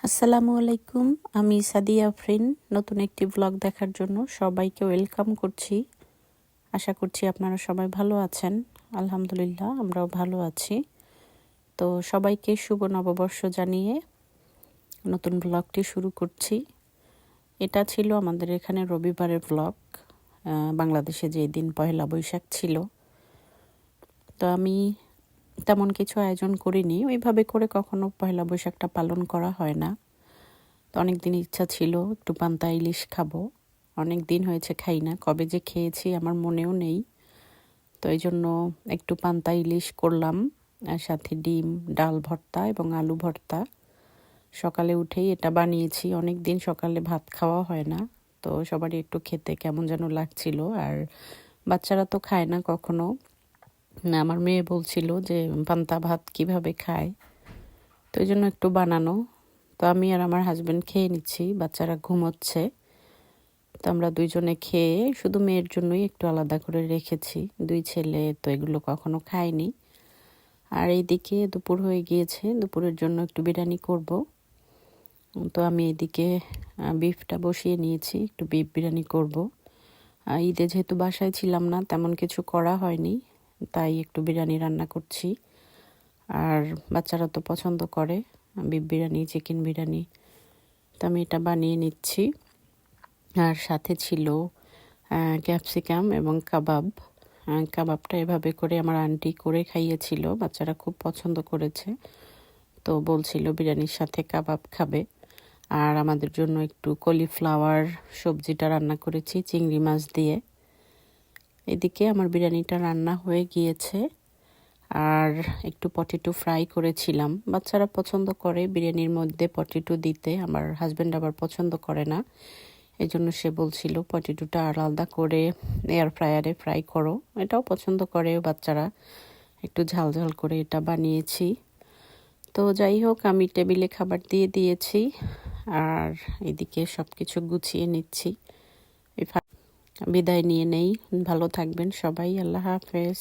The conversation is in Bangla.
আসসালামু আলাইকুম। আমি সাদিয়া আফরিন। নতুন একটি ব্লগ দেখার জন্য সবাইকে ওয়েলকাম করছি। আশা করছি আপনারা সবাই ভালো আছেন। আলহামদুলিল্লাহ আমরাও ভালো আছি। তো সবাইকে শুভ নববর্ষ জানিয়ে নতুন ব্লগটি শুরু করছি। এটা ছিল আমাদের এখানে রবিবারের ব্লগ। বাংলাদেশে যে দিন পহেলা বৈশাখ ছিল, তো আমি তেমন কিছু আয়োজন করিনি। ওইভাবে করে কখনো পহেলা বৈশাখটা পালন করা হয় না। তো অনেক দিন ইচ্ছা ছিল একটু পান্তা ইলিশ খাবো। অনেক দিন হয়েছে খাই না, কবে যে খেয়েছি আমার মনেও নেই। তো এই জন্য একটু পান্তা ইলিশ করলাম, আর সাথে ডিম, ডাল ভর্তা এবং আলু ভর্তা। সকালে উঠেই এটা বানিয়েছি। অনেক দিন সকালে ভাত খাওয়া হয় না, তো সবারই একটু খেতে কেমন যেন লাগছিল। আর বাচ্চারা তো খায় না কখনো। আমার মেয়ে বলছিল যে পান্তা ভাত কিভাবে খায়, তো এই জন্য একটু বানানো। তো আমি আর আমার হাজবেন্ড খেয়ে নিচ্ছি, বাচ্চারা ঘুমোচ্ছে। তো আমরা দুইজনে খেয়ে শুধু মেয়ের জন্যই একটু আলাদা করে রেখেছি। দুই ছেলে তো এগুলো কখনো খায়নি। আর এইদিকে দুপুর হয়ে গিয়েছে, দুপুরের জন্য একটু বিরিয়ানি করব। তো আমি এইদিকে বিফটা বসিয়ে নিয়েছি, একটু বিফ বিরিয়ানি করব। ঈদে যেহেতু বাসায় ছিলাম না, তেমন কিছু করা হয়নি, তাই একটু বিরিয়ানি রান্না করছি। আর বাচ্চারা তো পছন্দ করে বিফ বিরিয়ানি, চিকেন বিরিয়ানি, তো আমি এটা বানিয়ে নিচ্ছি। আর সাথে ছিল ক্যাপসিকাম এবং কাবাব। কাবাবটা এভাবে করে আমার আন্টি করে খাইয়েছিল, বাচ্চারা খুব পছন্দ করেছে। তো বলছিল বিরিয়ানির সাথে কাবাব খাবে। আর আমাদের জন্য একটু কলিফ্লাওয়ার সবজিটা রান্না করেছি চিংড়ি মাছ দিয়ে। এদিকে আমার বিরিয়ানিটা রান্না হয়ে গিয়েছে। আর একটু পটেটো ফ্রাই করেছিলাম, বাচ্চারা পছন্দ করে বিরিয়ানির মধ্যে পটেটো দিতে, আমার হাজব্যান্ড আবার পছন্দ করে না। এই জন্য সে বলছিল পটেটোটা আলাদা করে এয়ার ফ্রায়ারে ফ্রাই করো, এটাও পছন্দ করে বাচ্চারা। একটু ঝাল ঝাল করে এটা বানিয়েছি। তো যাই হোক, আমি টেবিলে খাবার দিয়ে দিয়েছি আর এদিকে সব কিছু গুছিয়ে নিচ্ছি। বিদায় নিয়ে নেই। ভালো থাকবেন সবাই। আল্লাহ হাফেজ।